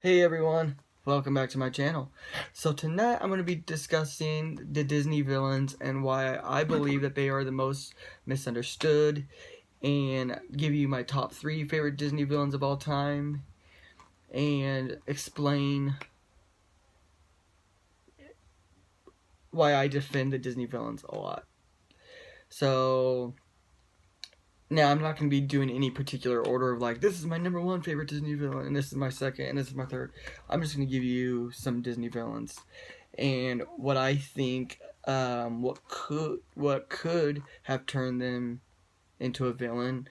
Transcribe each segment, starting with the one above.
Hey everyone, welcome back to my channel. So tonight I'm going to be discussing the Disney villains and why I believe that they are the most misunderstood, and give you my top 3 favorite Disney villains of all time, and explain why I defend the Disney villains a lot. So now I'm not going to be doing any particular order of like, this is my number 1 favorite Disney villain, and this is my second, and this is my third. I'm just going to give you some Disney villains and what I think, what could have turned them into a villain.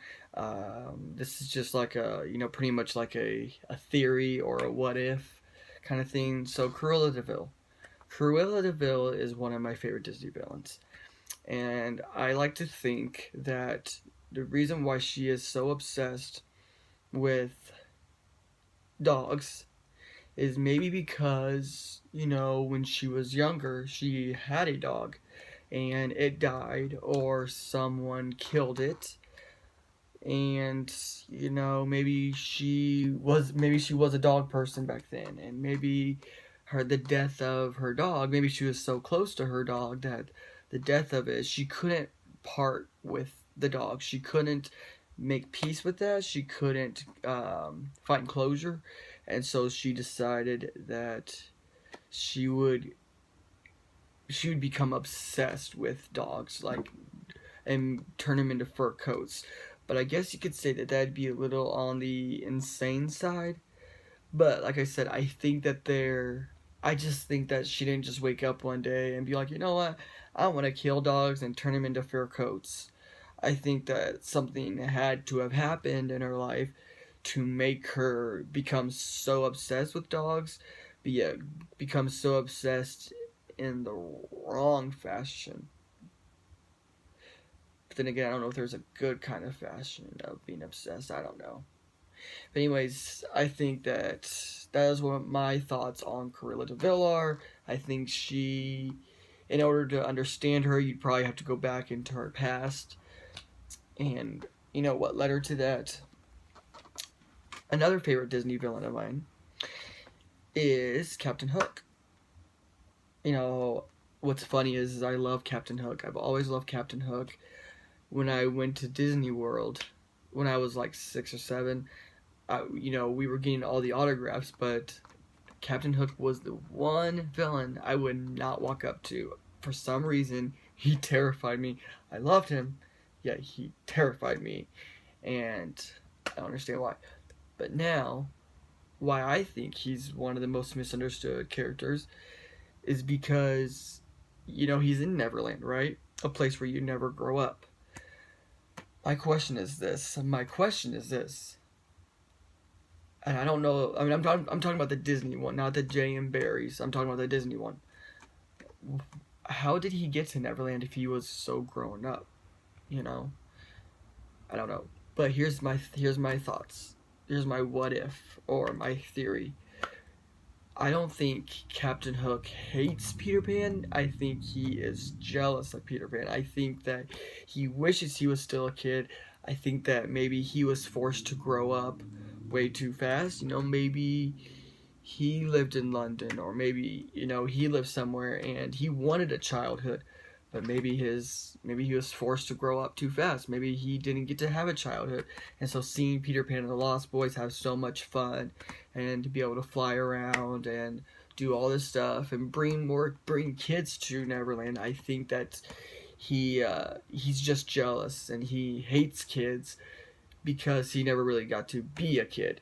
This is just like a, pretty much like a theory or a what if kind of thing. So Cruella de Vil. Cruella de Vil is one of my favorite Disney villains. And I like to think that the reason why she is so obsessed with dogs is maybe because, when she was younger, she had a dog and it died or someone killed it. And, maybe she was a dog person back then, and maybe the death of her dog, maybe she was so close to her dog that the death of it, she couldn't part with the dog. She couldn't make peace with that. She couldn't find closure, and so she decided that she would become obsessed with dogs, like, and turn them into fur coats. But I guess you could say that that'd be a little on the insane side. But like I said, I just think that she didn't just wake up one day and be like, you know what, I want to kill dogs and turn them into fur coats. I think that something had to have happened in her life to make her become so obsessed with dogs, become so obsessed in the wrong fashion. But then again, I don't know if there's a good kind of fashion of being obsessed. I don't know. But anyways, I think that is what my thoughts on Cruella de Vil are. I think in order to understand her, you'd probably have to go back into her past and what led her to that. Another favorite Disney villain of mine is Captain Hook. What's funny is I love Captain Hook. I've always loved Captain Hook. When I went to Disney World, when I was like 6 or 7, we were getting all the autographs, but Captain Hook was the one villain I would not walk up to. For some reason, he terrified me. I loved him, yet he terrified me, and I don't understand why. But now, why I think he's one of the most misunderstood characters is because, he's in Neverland, right? A place where you never grow up. My question is this, and I don't know, I mean, I'm talking about the Disney one, not the J.M. Barrie's. I'm talking about the Disney one. How did he get to Neverland if he was so grown up? I don't know. But here's my thoughts. Here's my what if, or my theory. I don't think Captain Hook hates Peter Pan. I think he is jealous of Peter Pan. I think that he wishes he was still a kid. I think that maybe he was forced to grow up way too fast. Maybe he lived in London, or maybe, he lived somewhere and he wanted a childhood, but maybe he was forced to grow up too fast. Maybe he didn't get to have a childhood, and so seeing Peter Pan and the Lost Boys have so much fun, and to be able to fly around and do all this stuff and bring kids to Neverland, I think that he's just jealous and he hates kids because he never really got to be a kid.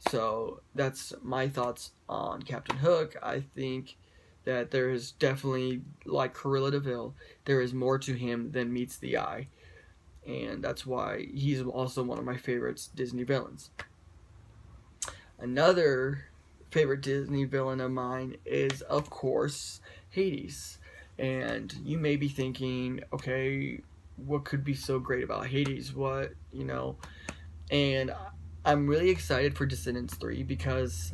So that's my thoughts on Captain Hook. I think that there is definitely, like Cruella de Vil, there is more to him than meets the eye. And that's why he's also one of my favorite Disney villains. Another favorite Disney villain of mine is, of course, Hades. And you may be thinking, okay, what could be so great about Hades? And I'm really excited for Descendants 3 because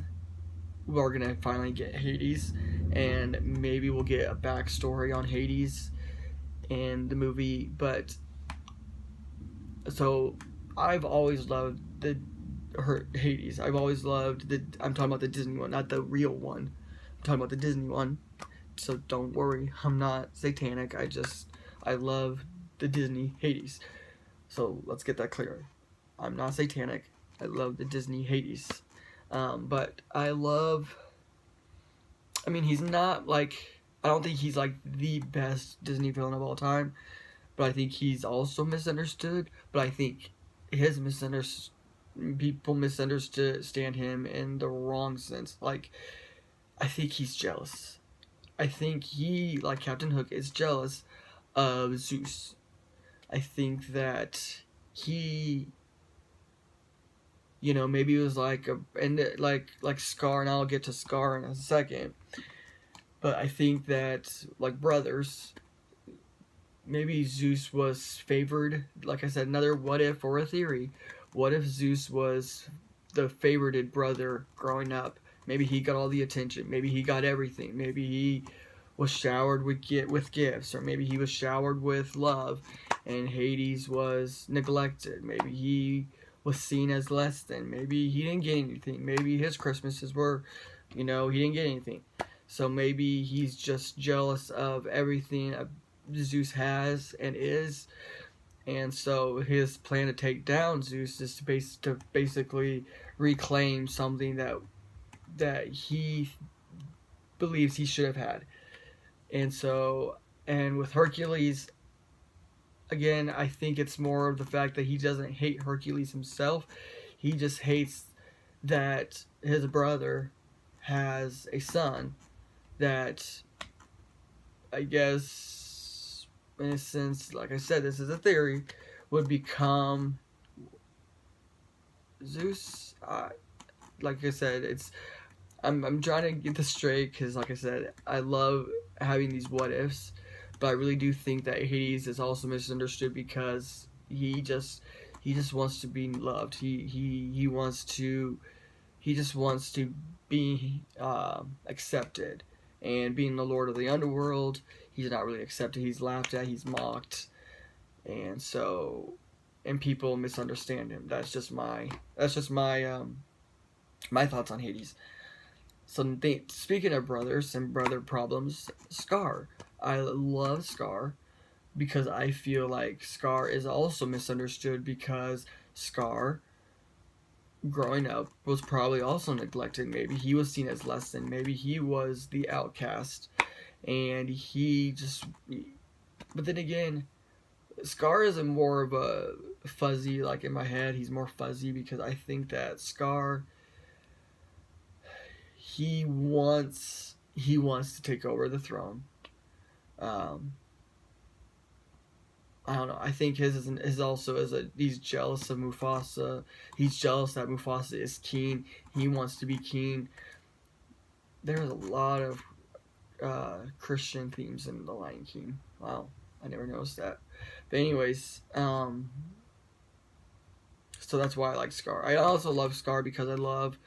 we're going to finally get Hades, and maybe we'll get a backstory on Hades in the movie. But so I've always loved the Hades. I've always loved I'm talking about the Disney one, not the real one. I'm talking about the Disney one. So don't worry, I'm not satanic. I love the Disney Hades. So let's get that clear. I'm not satanic. I love the Disney Hades. But I love. I mean, he's not like. I don't think he's like the best Disney villain of all time. But I think he's also misunderstood. But I think his people misunderstand him in the wrong sense. Like, I think he's jealous. I think he, like Captain Hook, is jealous of Zeus. I think that he, maybe it was like Scar, and I'll get to Scar in a second. But I think that, like brothers, maybe Zeus was favored. Like I said, another what if or a theory. What if Zeus was the favorited brother growing up? Maybe he got all the attention. Maybe he got everything. Maybe he was showered with gifts, or maybe he was showered with love, and Hades was neglected. Maybe he was seen as less than. Maybe he didn't get anything. Maybe his Christmases were, he didn't get anything. So maybe he's just jealous of everything Zeus has and is. And so his plan to take down Zeus is to basically reclaim something that he believes he should have had. And with Hercules, again, I think it's more of the fact that he doesn't hate Hercules himself. He just hates that his brother has a son that, I guess, in a sense, like I said, this is a theory, would become Zeus. Like I said, I'm trying to get this straight because, like I said, I love having these what ifs, but I really do think that Hades is also misunderstood because he just wants to be loved. He just wants to be accepted, and being the Lord of the Underworld, he's not really accepted. He's laughed at. He's mocked, and people misunderstand him. That's just my my thoughts on Hades. So speaking of brothers and brother problems, Scar. I love Scar because I feel like Scar is also misunderstood because Scar, growing up, was probably also neglected. Maybe he was seen as less than. Maybe he was the outcast. And but then again, Scar is more of a fuzzy, like in my head, he's more fuzzy because I think that Scar, he wants to take over the throne. I don't know. I think his also he's jealous of Mufasa. He's jealous that Mufasa is king. He wants to be king. There's a lot of Christian themes in The Lion King. Wow, I never noticed that. But anyways, so that's why I like Scar. I also love Scar because I love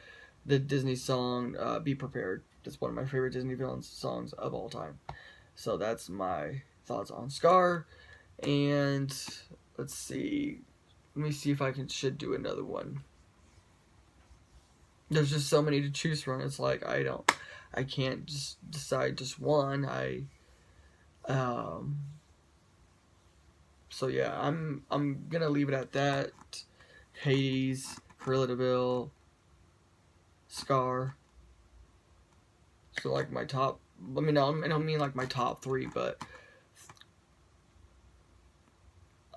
the Disney song Be Prepared. That's one of my favorite Disney villain songs of all time. So that's my thoughts on Scar. And let's see. Let me see if I should do another one. There's just so many to choose from. It's like I can't just decide just one. So yeah, I'm gonna leave it at that. Hades, Cruella de Vil, Scar. So like my top. Let me know. I don't mean like my top 3, but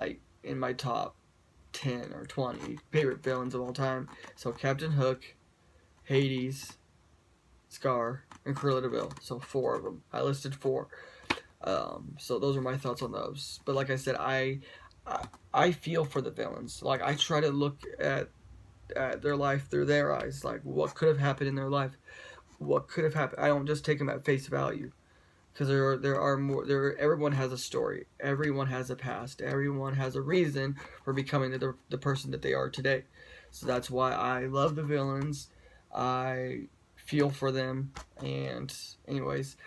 like in my top 10 or 20 favorite villains of all time. So Captain Hook, Hades, Scar, and Cruella de Vil. So 4 of them. I listed 4. So those are my thoughts on those. But like I said, I feel for the villains. Like I try to look at their life through their eyes. Like what could have happened in their life. What could have happened. I don't just take them at face value. Because there are more. Everyone has a story. Everyone has a past. Everyone has a reason for becoming the person that they are today. So that's why I love the villains. I feel for them. And anyways,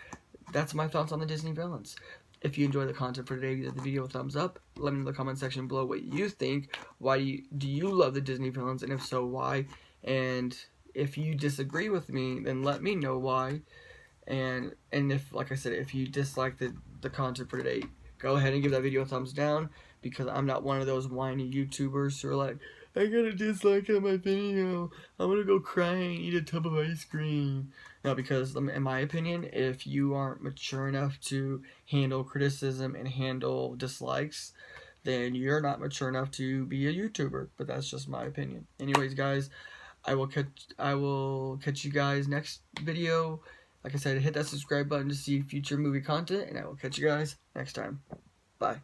that's my thoughts on the Disney villains. If you enjoy the content for today, give the video a thumbs up. Let me know in the comment section below what you think. Why do you love the Disney villains, and if so, why? And if you disagree with me, then let me know why. And if, like I said, if you dislike the content for today, go ahead and give that video a thumbs down, because I'm not one of those whiny YouTubers who are like, I got a dislike on my video, I'm gonna go cry and eat a tub of ice cream. No, because in my opinion, if you aren't mature enough to handle criticism and handle dislikes, then you're not mature enough to be a YouTuber. But that's just my opinion. Anyways, guys, I will catch you guys next video. Like I said, hit that subscribe button to see future movie content, and I will catch you guys next time. Bye.